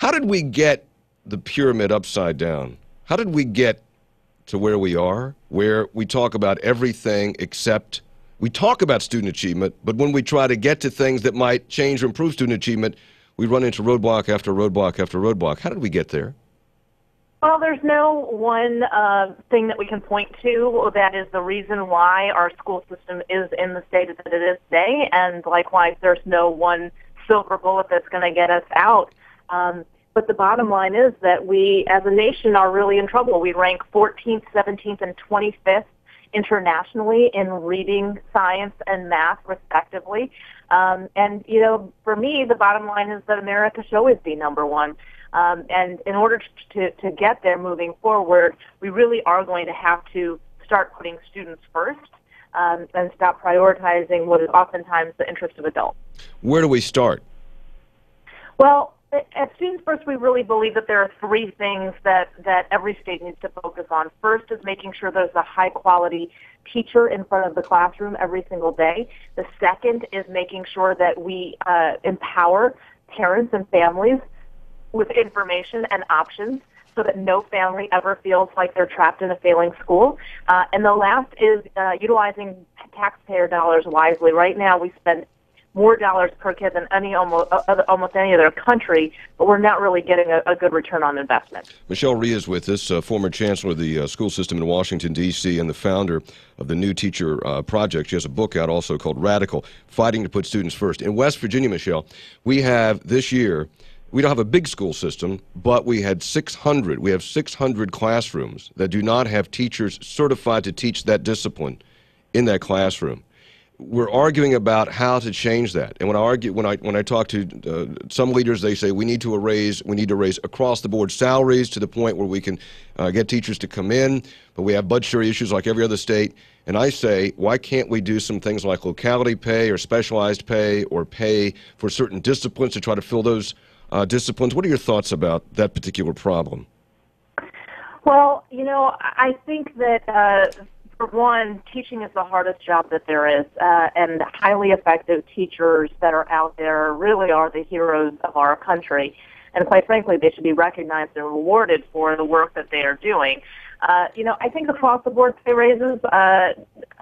How did we get the pyramid upside down? How did we get to where we are, where we talk about everything except we talk about student achievement, but when we try to get to things that might change or improve student achievement, we run into roadblock after roadblock after roadblock. How did we get there? Well, there's no one thing that we can point to that is the reason why our school system is in the state that it is today, and likewise, there's no one silver bullet that's going to get us out. But the bottom line is that we, as a nation, are really in trouble. We rank 14th, 17th, and 25th internationally in reading, science, and math, respectively. And, you know, for me, the bottom line is that America should always be number one. And in order to get there moving forward, we really are going to have to start putting students first and stop prioritizing what is oftentimes the interest of adults. Where do we start? Well, at Students First, we really believe that there are three things that every state needs to focus on. First is making sure there's a high-quality teacher in front of the classroom every single day. The second is making sure that we empower parents and families with information and options so that no family ever feels like they're trapped in a failing school. And the last is utilizing taxpayer dollars wisely. Right now, we spend more dollars per kid than almost any other country, but we're not really getting a good return on investment. Michelle Rhee is with us, former chancellor of the school system in Washington, D.C., and the founder of the New Teacher Project. She has a book out also called Radical, Fighting to Put Students First. In West Virginia, Michelle, we have this year, we don't have a big school system, but we have 600 classrooms that do not have teachers certified to teach that discipline in that classroom. We're arguing about how to change that, and when I talk to some leaders, they say we need to raise across the board salaries to the point where we can get teachers to come in, but we have budgetary issues like every other state. And I say, why can't we do some things like locality pay or specialized pay or pay for certain disciplines to try to fill those disciplines? What are your thoughts about that particular problem? Well, you know, I think that for one, teaching is the hardest job that there is, and highly effective teachers that are out there really are the heroes of our country. And quite frankly, they should be recognized and rewarded for the work that they are doing. You know, I think across the board pay raises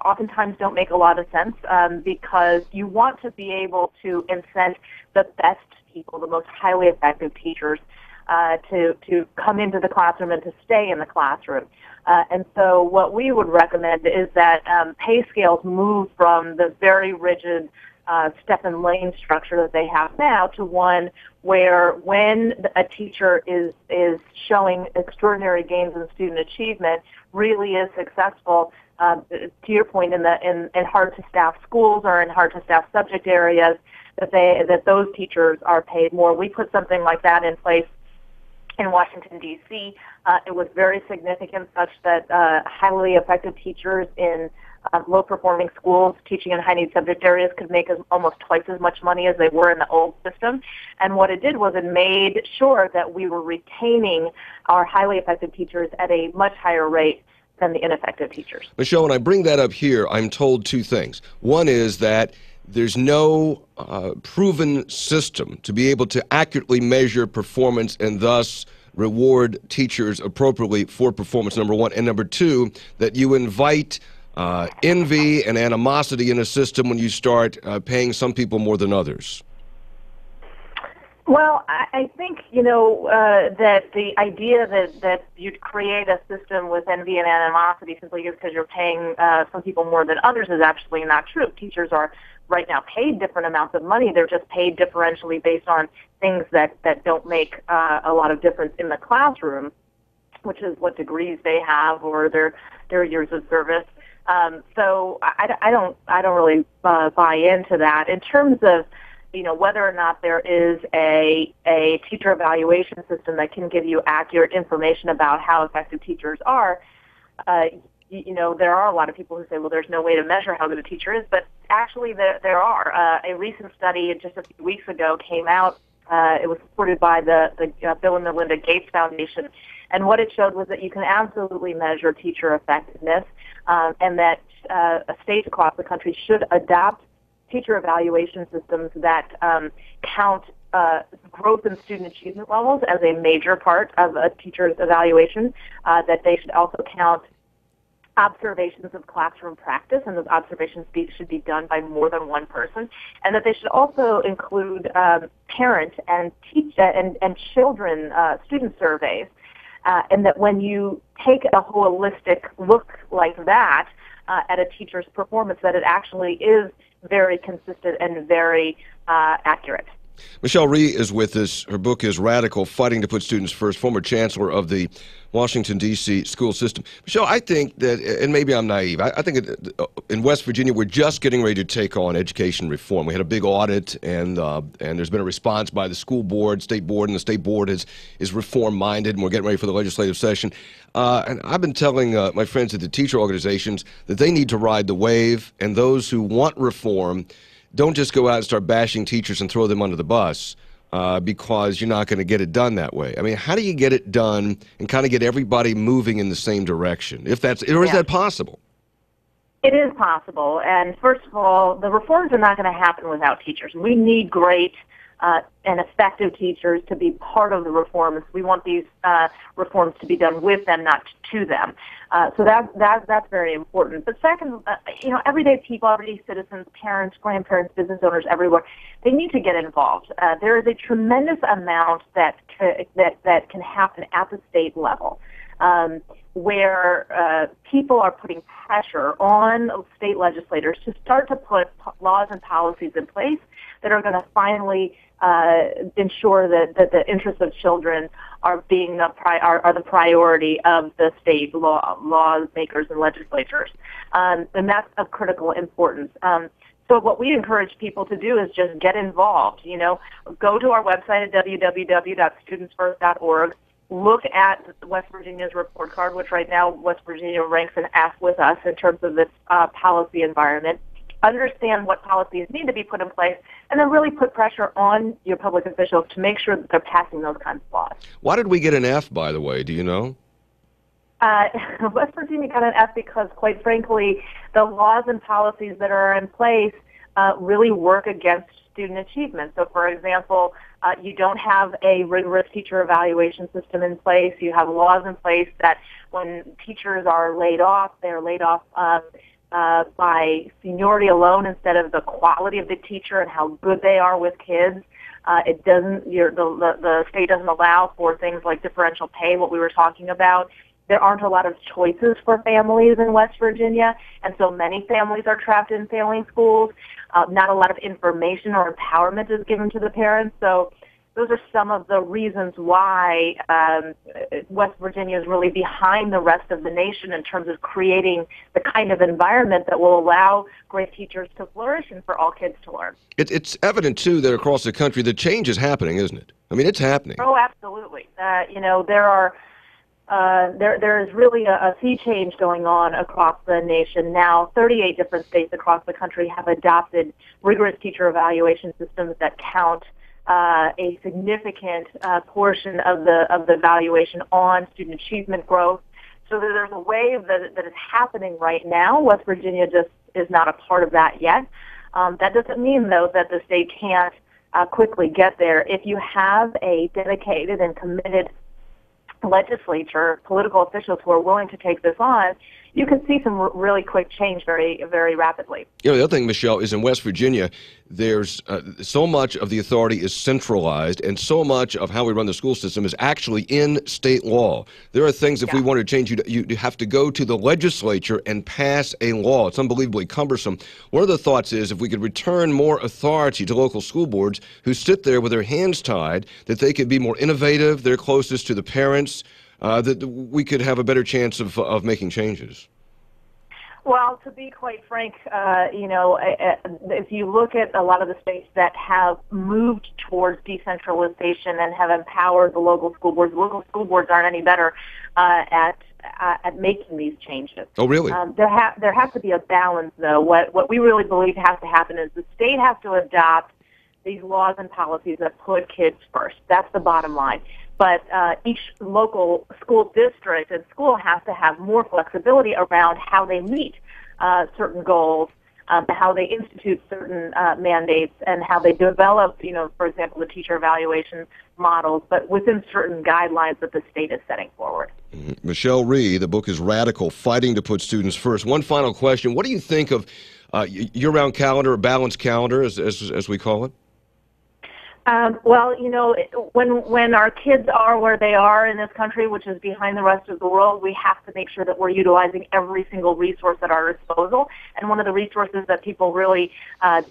oftentimes don't make a lot of sense because you want to be able to incent the best people, the most highly effective teachers, to come into the classroom and to stay in the classroom. And so what we would recommend is that pay scales move from the very rigid step and lane structure that they have now to one where when a teacher is showing extraordinary gains in student achievement, really is successful, to your point, in hard to staff schools or in hard to staff subject areas, that those teachers are paid more. We put something like that in place in Washington, D.C. It was very significant, such that highly effective teachers in low-performing schools teaching in high-need subject areas could make almost twice as much money as they were in the old system. And what it did was it made sure that we were retaining our highly effective teachers at a much higher rate than the ineffective teachers. Michelle, when I bring that up here, I'm told two things. One is that there's no proven system to be able to accurately measure performance and thus reward teachers appropriately for performance, number one. And number two, that you invite envy and animosity in a system when you start paying some people more than others. Well, I think, you know, that the idea that you'd create a system with envy and animosity simply just because you're paying some people more than others is actually not true. Teachers are right now paid different amounts of money. They're just paid differentially based on things that don't make a lot of difference in the classroom, which is what degrees they have or their years of service. So I don't really buy into that. In terms of, you know, whether or not there is a teacher evaluation system that can give you accurate information about how effective teachers are, you know, there are a lot of people who say, well, there's no way to measure how good a teacher is, but actually there are. A recent study just a few weeks ago came out. It was supported by the Bill and Melinda Gates Foundation, and what it showed was that you can absolutely measure teacher effectiveness, and that states across the country should adopt teacher evaluation systems that count growth in student achievement levels as a major part of a teacher's evaluation, that they should also count observations of classroom practice, and those observations should be done by more than one person, and that they should also include parent and children student surveys, and that when you take a holistic look like that at a teacher's performance, that it actually is very consistent and very accurate. Michelle Rhee is with us. Her book is Radical, Fighting to Put Students First, former chancellor of the Washington, D.C. school system. Michelle, I think that, and maybe I'm naive, I think in West Virginia we're just getting ready to take on education reform. We had a big audit, and there's been a response by the school board, state board, and the state board is reform-minded, and we're getting ready for the legislative session. And I've been telling my friends at the teacher organizations that they need to ride the wave, and those who want reform don't just go out and start bashing teachers and throw them under the bus because you're not going to get it done that way. I mean, how do you get it done and kind of get everybody moving in the same direction? Is that possible? It is possible. And first of all, the reforms are not going to happen without teachers. We need great and effective teachers to be part of the reforms. We want these reforms to be done with them, not to them. So that's very important. But second, everyday people, everyday citizens, parents, grandparents, business owners, everywhere, they need to get involved. There is a tremendous amount that can happen at the state level, where people are putting pressure on state legislators to start to put laws and policies in place that are going to finally ensure that the interests of children are being the priority of the state lawmakers and legislators, and that's of critical importance. So what we encourage people to do is just get involved. Go to our website at www.studentsfirst.org. Look at West Virginia's report card, which right now West Virginia ranks an F with us in terms of its policy environment. Understand what policies need to be put in place, and then really put pressure on your public officials to make sure that they're passing those kinds of laws. Why did we get an F, by the way? Do you know? West Virginia got an F because, quite frankly, the laws and policies that are in place really work against student achievement. So, for example, you don't have a rigorous teacher evaluation system in place. You have laws in place that when teachers are laid off, they're laid off by seniority alone instead of the quality of the teacher and how good they are with kids. The state doesn't allow for things like differential pay, what we were talking about. There aren't a lot of choices for families in West Virginia, and so many families are trapped in failing schools. Not a lot of information or empowerment is given to the parents. So those are some of the reasons why West Virginia is really behind the rest of the nation in terms of creating the kind of environment that will allow great teachers to flourish and for all kids to learn. It's evident, too, that across the country the change is happening, isn't it? I mean, it's happening. Oh, absolutely. There is really a sea change going on across the nation now. 38 different states across the country have adopted rigorous teacher evaluation systems that count a significant portion of the evaluation on student achievement growth. So there's a wave that is happening right now. West Virginia just is not a part of that yet. That doesn't mean, though, that the state can't quickly get there. If you have a dedicated and committed legislature, political officials who are willing to take this on, you can see some really quick change very, very rapidly. The other thing, Michelle, is in West Virginia, there's so much of the authority is centralized, and so much of how we run the school system is actually in state law. There are things, if we want to change, you have to go to the legislature and pass a law. It's unbelievably cumbersome. One of the thoughts is if we could return more authority to local school boards who sit there with their hands tied, that they could be more innovative, they're closest to the parents, that we could have a better chance of making changes. Well, to be quite frank, if you look at a lot of the states that have moved towards decentralization and have empowered the local school boards aren't any better at making these changes. Oh, really? There has to be a balance, though. What we really believe has to happen is the state has to adopt these laws and policies that put kids first. That's the bottom line. But each local school district and school has to have more flexibility around how they meet certain goals how they institute certain mandates, and how they develop, for example, the teacher evaluation models, but within certain guidelines that the state is setting forward. Michelle Rhee, the book is Radical, Fighting to Put Students First. One final question. What do you think of year-round calendar, or balanced calendar, as we call it? Well, when our kids are where they are in this country, which is behind the rest of the world, we have to make sure that we're utilizing every single resource at our disposal. And one of the resources that people really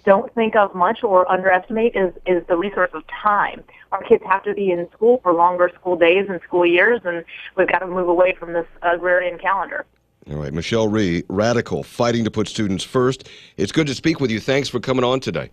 don't think of much or underestimate is the resource of time. Our kids have to be in school for longer school days and school years, and we've got to move away from this agrarian calendar. All right, Michelle Rhee, Radical, Fighting to Put Students First. It's good to speak with you. Thanks for coming on today.